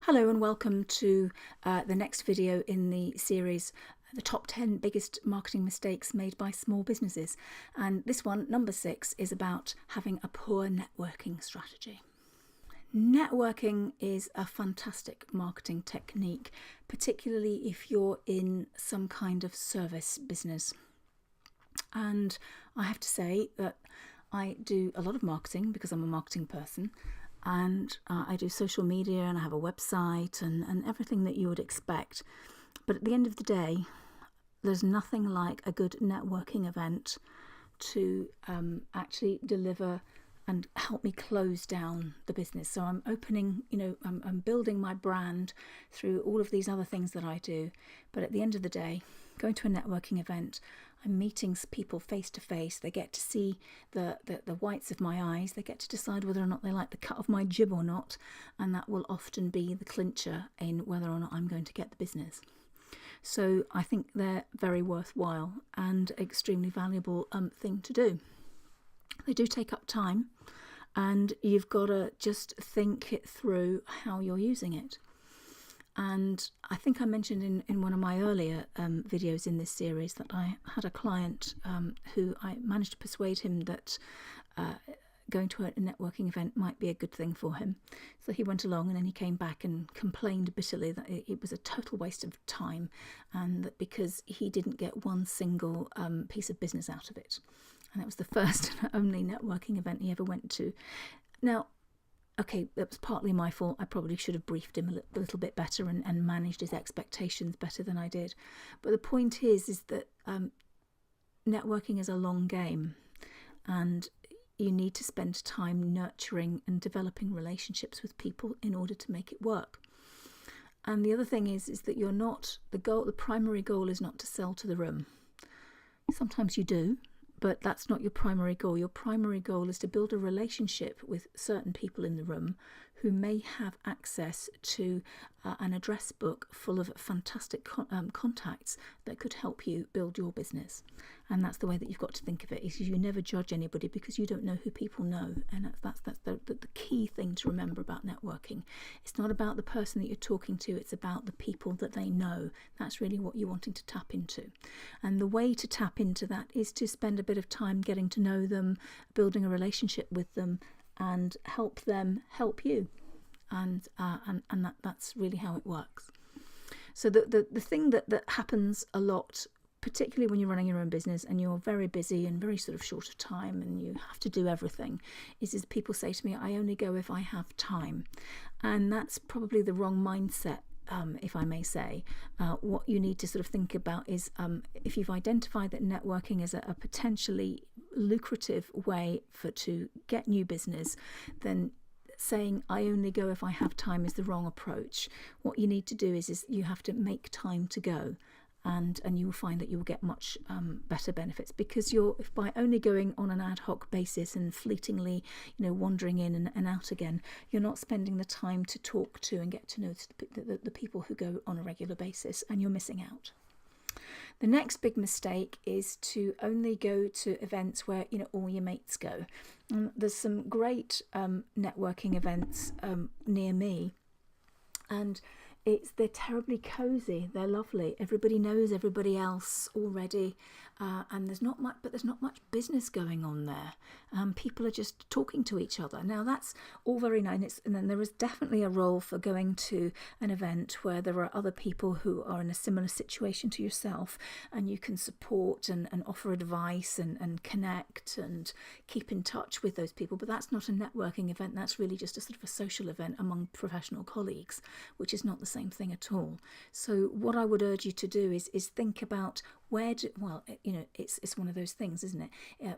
Hello and welcome to the next video in the series, the top 10 biggest marketing mistakes made by small businesses. And this one, number 6, is about having a poor networking strategy. Networking is a fantastic marketing technique, particularly if you're in some kind of service business. And I have to say that I do a lot of marketing because I'm a marketing person. And I do social media and I have a website and everything that you would expect. But at the end of the day, there's nothing like a good networking event to actually deliver and help me close down the business. So I'm opening, I'm building my brand through all of these other things that I do. But at the end of the day, going to a networking event, I'm meeting people face to face. They get to see the whites of my eyes. They get to decide whether or not they like the cut of my jib or not. And that will often be the clincher in whether or not I'm going to get the business. So I think they're very worthwhile and extremely valuable thing to do. They do take up time, and you've got to just think it through how you're using it. And I think I mentioned in one of my earlier videos in this series that I had a client who I managed to persuade him that going to a networking event might be a good thing for him. So he went along, and then he came back and complained bitterly that it was a total waste of time, and that because he didn't get one single piece of business out of it. And that was the first and only networking event he ever went to. Now, okay, that was partly my fault. I probably should have briefed him a little bit better and managed his expectations better than I did. But the point is that networking is a long game, and you need to spend time nurturing and developing relationships with people in order to make it work. And the other thing is that you're not, the primary goal is not to sell to the room. Sometimes you do, but that's not your primary goal. Your primary goal is to build a relationship with certain people in the room who may have access to an address book full of fantastic contacts that could help you build your business. And that's the way that you've got to think of it, is you never judge anybody because you don't know who people know. And that's the key thing to remember about networking. It's not about the person that you're talking to, it's about the people that they know. That's really what you're wanting to tap into. And the way to tap into that is to spend a bit of time getting to know them, building a relationship with them, and help them help you. And that's really how it works. So the thing that happens a lot, particularly when you're running your own business and you're very busy and very sort of short of time and you have to do everything, is people say to me, I only go if I have time. And that's probably the wrong mindset. If I may say, what you need to sort of think about is if you've identified that networking is a potentially lucrative way to get new business, then saying I only go if I have time is the wrong approach. What you need to do is you have to make time to go. And you will find that you will get much better benefits, because if by only going on an ad hoc basis and fleetingly, wandering in and out again, you're not spending the time to talk to and get to know the people who go on a regular basis, and you're missing out. The next big mistake is to only go to events where all your mates go. There's some great networking events near me, and they're terribly cozy. They're lovely. Everybody knows everybody else already, and there's not much business going on there. People are just talking to each other. Now that's all very nice, and then there is definitely a role for going to an event where there are other people who are in a similar situation to yourself, and you can support and offer advice and connect and keep in touch with those people. But that's not a networking event. That's really just a sort of a social event among professional colleagues, which is not the same thing at all. So what I would urge you to do is think about it's one of those things, isn't it?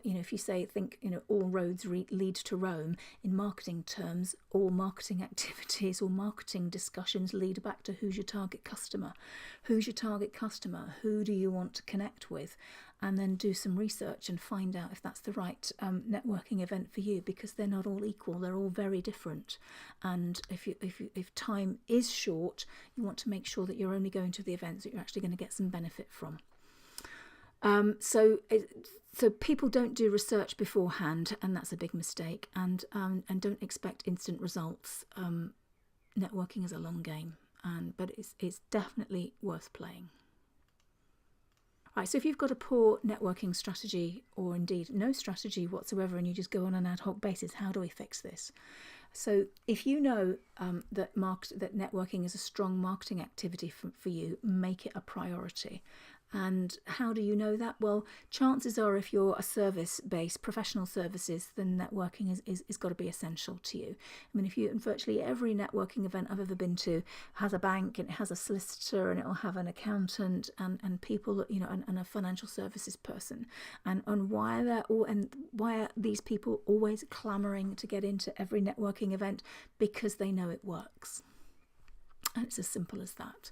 If you think all roads lead to Rome, in marketing terms, all marketing activities or marketing discussions lead back to who's your target customer. Who's your target customer? Who do you want to connect with? And then do some research and find out if that's the right networking event for you, because they're not all equal. They're all very different. And if time is short, you want to make sure that you're only going to the events that you're actually going to get some benefit from. So people don't do research beforehand, and that's a big mistake. And don't expect instant results. networking is a long game, but it's definitely worth playing. Right, so if you've got a poor networking strategy, or indeed no strategy whatsoever, and you just go on an ad hoc basis, how do we fix this? So if you know that networking is a strong marketing activity for you, make it a priority. And how do you know that? Well, chances are if you're a service-based professional services, then networking is got to be essential to you. I mean, virtually every networking event I've ever been to has a bank, and it has a solicitor, and it'll have an accountant, and people, and a financial services person. And why are these people always clamoring to get into every networking event? Because they know it works. And it's as simple as that.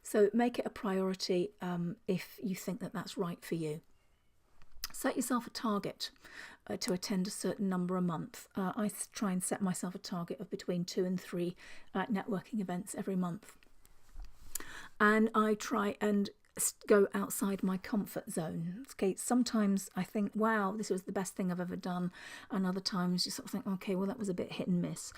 So make it a priority if you think that that's right for you. Set yourself a target to attend a certain number a month. I try and set myself a target of between 2 and 3 networking events every month. And I try and go outside my comfort zone. Okay, sometimes I think, wow, this was the best thing I've ever done. And other times you sort of think, okay, well, that was a bit hit and miss.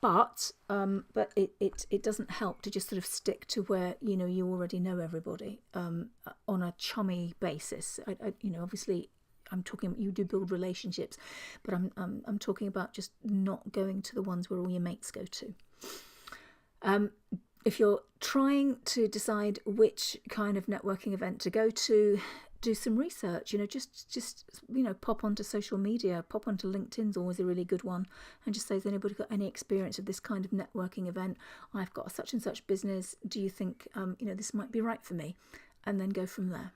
But it doesn't help to just sort of stick to where you already know everybody on a chummy basis. Obviously I'm talking, you do build relationships, but I'm talking about just not going to the ones where all your mates go to. If you're trying to decide which kind of networking event to go to, do some research. Just pop onto social media, pop onto LinkedIn's always a really good one, and just say, has anybody got any experience of this kind of networking event? I've got a such and such business. Do you think this might be right for me? And then go from there.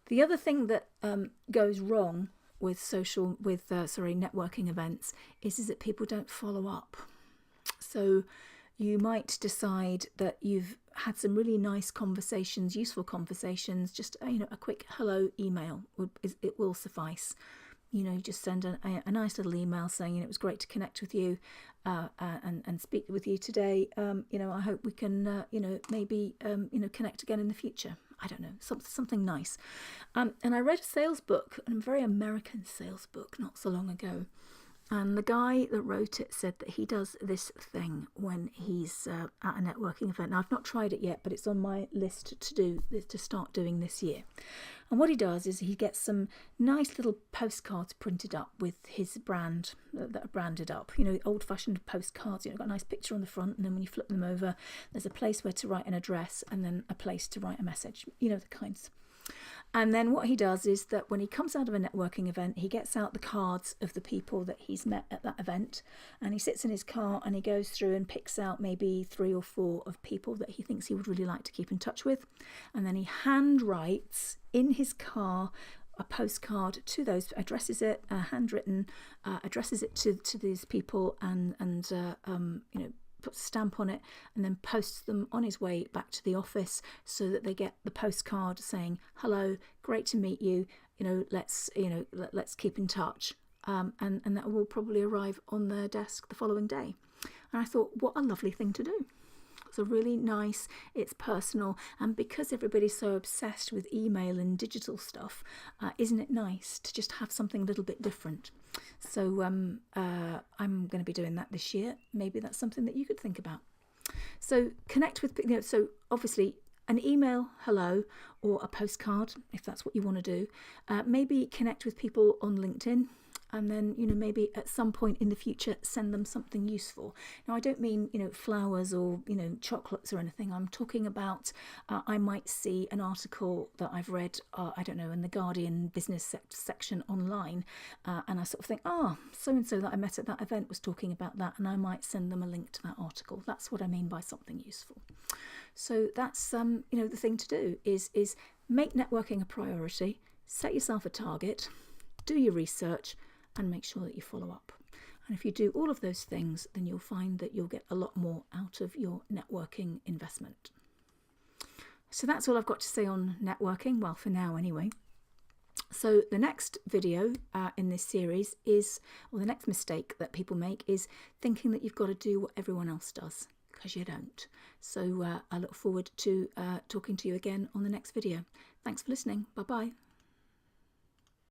The other thing that goes wrong with networking events is that people don't follow up. So you might decide that you've had some really nice conversations, useful conversations, just a quick hello email it will suffice. Just send a nice little email saying it was great to connect with you and speak with you today. I hope we can maybe connect again in the future. I don't know, something nice. And I read a sales book, a very American sales book, not so long ago. And the guy that wrote it said that he does this thing when he's at a networking event. Now, I've not tried it yet, but it's on my list to start doing this year. And what he does is he gets some nice little postcards printed up with his brand that are branded up. Old-fashioned postcards. Got a nice picture on the front, and then when you flip them over, there's a place where to write an address, and then a place to write a message. The kinds. And then what he does is that when he comes out of a networking event, he gets out the cards of the people that he's met at that event, and he sits in his car and he goes through and picks out maybe 3 or 4 of people that he thinks he would really like to keep in touch with. And then he hand-writes in his car a postcard to those, addresses it, handwritten, addresses it to these people, and puts a stamp on it, and then posts them on his way back to the office so that they get the postcard saying, hello, great to meet you, let's keep in touch, and that will probably arrive on their desk the following day. And I thought, what a lovely thing to do. It's a really nice, it's personal, and because everybody's so obsessed with email and digital stuff, isn't it nice to just have something a little bit different? So I'm going to be doing that this year. Maybe that's something that you could think about. So connect with, so obviously an email hello or a postcard, if that's what you want to do. Maybe connect with people on LinkedIn. And then, maybe at some point in the future, send them something useful. Now, I don't mean, flowers or, chocolates or anything. I'm talking about, I might see an article that I've read, in the Guardian business section online. And I sort of think, so-and-so that I met at that event was talking about that. And I might send them a link to that article. That's what I mean by something useful. So that's, the thing to do is make networking a priority, set yourself a target, do your research, and make sure that you follow up. And if you do all of those things, then you'll find that you'll get a lot more out of your networking investment. So that's all I've got to say on networking, well, for now anyway. So the next video in this series is, or the next mistake that people make is thinking that you've got to do what everyone else does, because you don't. So I look forward to talking to you again on the next video. Thanks for listening. Bye-bye.